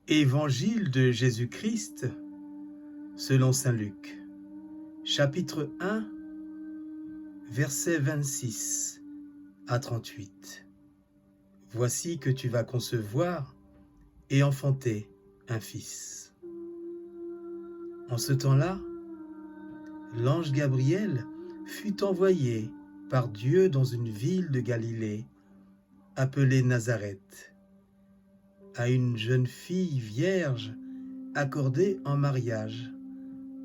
Évangile de Jésus-Christ selon saint Luc, chapitre 1, versets 26 à 38. Voici que tu vas concevoir et enfanter un fils. En ce temps-là, l'ange Gabriel fut envoyé par Dieu dans une ville de Galilée, appelée Nazareth, à une jeune fille vierge accordée en mariage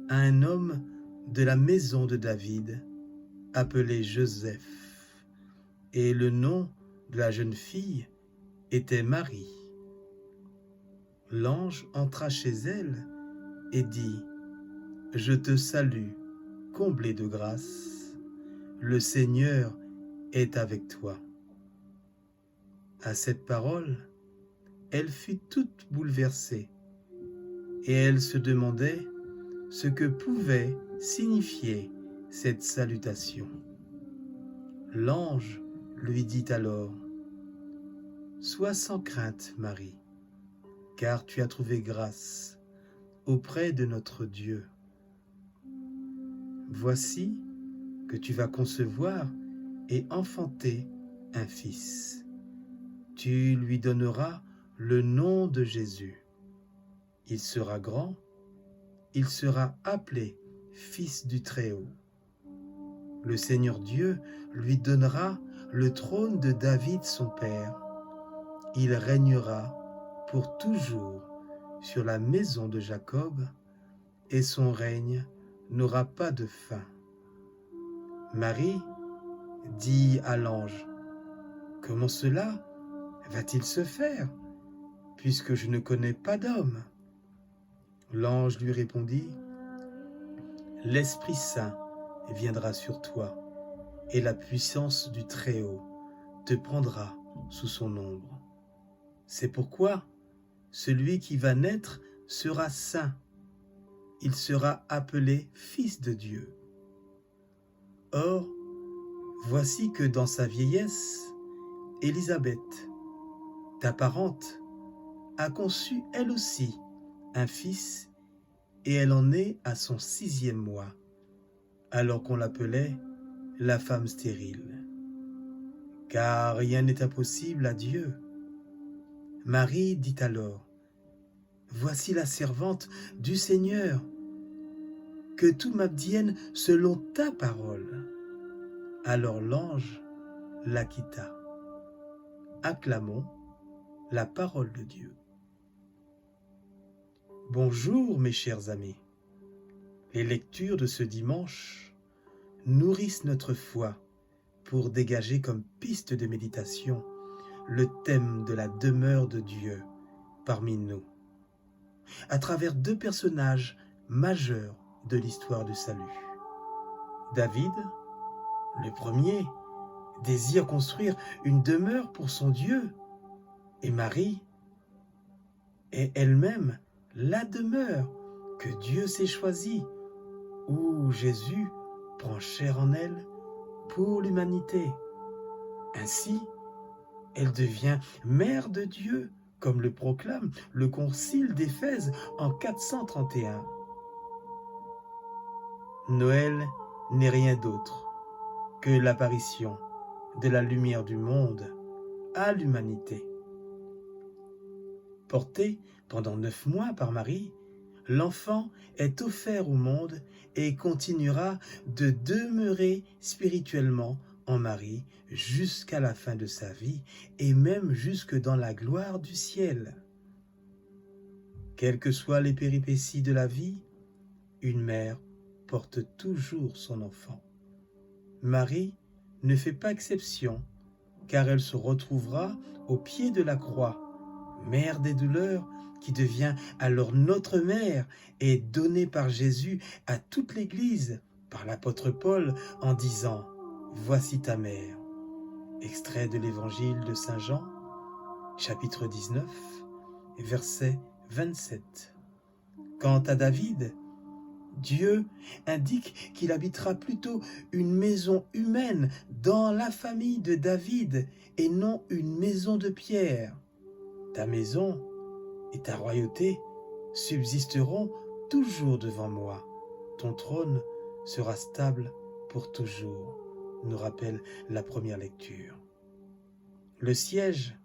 à un homme de la maison de David, appelé Joseph, et le nom de la jeune fille était Marie. L'ange entra chez elle et dit : « Je te salue, comblée de grâce, le Seigneur est avec toi. » À cette parole, elle fut toute bouleversée, et elle se demandait ce que pouvait signifier cette salutation. L'ange lui dit alors : « Sois sans crainte, Marie, car tu as trouvé grâce auprès de notre Dieu. Voici que tu vas concevoir et enfanter un fils. Tu lui donneras le nom de Jésus. Il sera grand, il sera appelé Fils du Très-Haut. Le Seigneur Dieu lui donnera le trône de David son père. Il régnera pour toujours sur la maison de Jacob, et son règne n'aura pas de fin. » Marie dit à l'ange : « Comment cela va-t-il se faire, puisque je ne connais pas d'homme ?» L'ange lui répondit : « L'Esprit Saint viendra sur toi, et la puissance du Très-Haut te prendra sous son ombre. C'est pourquoi celui qui va naître sera saint. Il sera appelé Fils de Dieu. Or, voici que dans sa vieillesse, Élisabeth, ta parente, a conçu elle aussi un fils, et elle en est à son 6e mois, alors qu'on l'appelait la femme stérile. Car rien n'est impossible à Dieu. » Marie dit alors : « Voici la servante du Seigneur, que tout m'advienne selon ta parole. » Alors l'ange la quitta. Acclamons la parole de Dieu. Bonjour mes chers amis. Les lectures de ce dimanche nourrissent notre foi pour dégager comme piste de méditation le thème de la demeure de Dieu parmi nous, à travers 2 personnages majeurs de l'histoire du salut. David, le premier, désire construire une demeure pour son Dieu, et Marie est elle-même la demeure que Dieu s'est choisie, où Jésus prend chair en elle pour l'humanité. Ainsi, elle devient mère de Dieu, comme le proclame le concile d'Éphèse en 431. Noël n'est rien d'autre que l'apparition de la lumière du monde à l'humanité. Porté pendant 9 mois par Marie, l'enfant est offert au monde et continuera de demeurer spirituellement en Marie jusqu'à la fin de sa vie et même jusque dans la gloire du ciel. Quelles que soient les péripéties de la vie, une mère porte toujours son enfant. Marie ne fait pas exception, car elle se retrouvera au pied de la croix, mère des douleurs, qui devient alors notre mère et donnée par Jésus à toute l'Église par l'apôtre Paul en disant : « Voici ta mère ». Extrait de l'Évangile de Saint Jean, chapitre 19, verset 27. Quant à David, Dieu indique qu'il habitera plutôt une maison humaine dans la famille de David et non une maison de pierre. Ta maison et ta royauté subsisteront toujours devant moi. Ton trône sera stable pour toujours, nous rappelle la première lecture. Le siège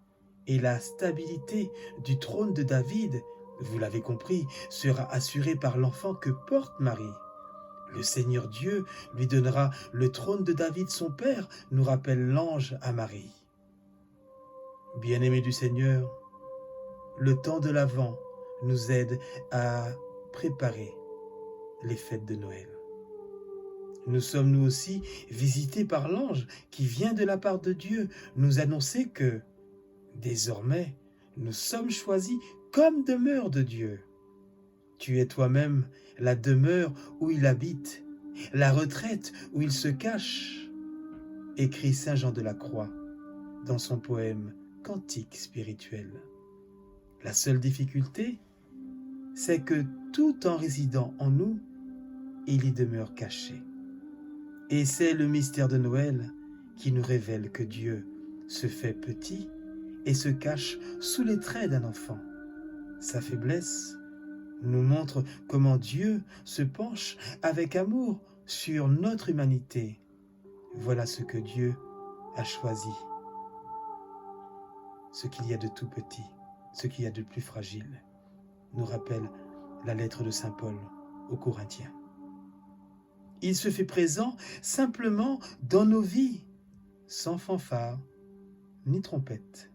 et la stabilité du trône de David, vous l'avez compris, sera assuré par l'enfant que porte Marie. Le Seigneur Dieu lui donnera le trône de David son père, nous rappelle l'ange à Marie. Bien-aimés du Seigneur, le temps de l'Avent nous aide à préparer les fêtes de Noël. Nous sommes nous aussi visités par l'ange qui vient de la part de Dieu nous annoncer que, désormais, nous sommes choisis comme demeure de Dieu. Tu es toi-même la demeure où il habite, la retraite où il se cache, écrit saint Jean de la Croix dans son poème Cantique spirituel. La seule difficulté, c'est que tout en résidant en nous, il y demeure caché. Et c'est le mystère de Noël qui nous révèle que Dieu se fait petit et se cache sous les traits d'un enfant. Sa faiblesse nous montre comment Dieu se penche avec amour sur notre humanité. Voilà ce que Dieu a choisi, ce qu'il y a de tout petit, ce qu'il y a de plus fragile, nous rappelle la lettre de saint Paul aux Corinthiens. Il se fait présent simplement dans nos vies, sans fanfare ni trompette.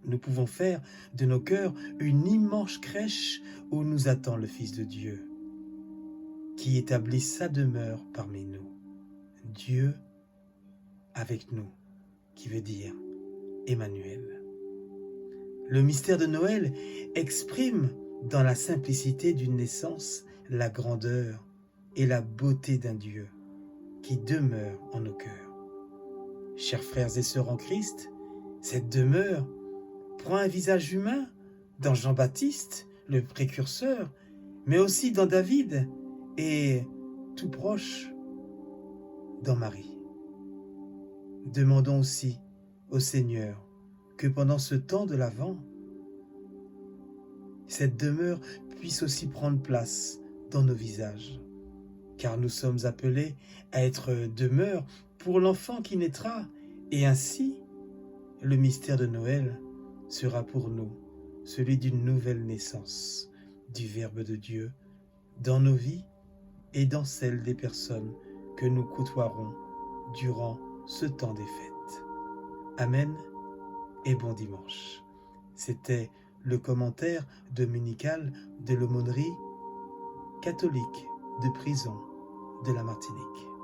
Nous pouvons faire de nos cœurs une immense crèche où nous attend le Fils de Dieu, qui établit sa demeure parmi nous. Dieu avec nous, qui veut dire Emmanuel. Le mystère de Noël exprime dans la simplicité d'une naissance la grandeur et la beauté d'un Dieu qui demeure en nos cœurs. Chers frères et sœurs en Christ, cette demeure prend un visage humain dans Jean-Baptiste, le précurseur, mais aussi dans David et tout proche dans Marie. Demandons aussi au Seigneur que pendant ce temps de l'Avent, cette demeure puisse aussi prendre place dans nos visages, car nous sommes appelés à être demeure pour l'enfant qui naîtra, et ainsi, le mystère de Noël sera pour nous celui d'une nouvelle naissance du Verbe de Dieu dans nos vies et dans celles des personnes que nous côtoierons durant ce temps des fêtes. Amen et bon dimanche. C'était le commentaire dominical de l'aumônerie catholique de prison de la Martinique.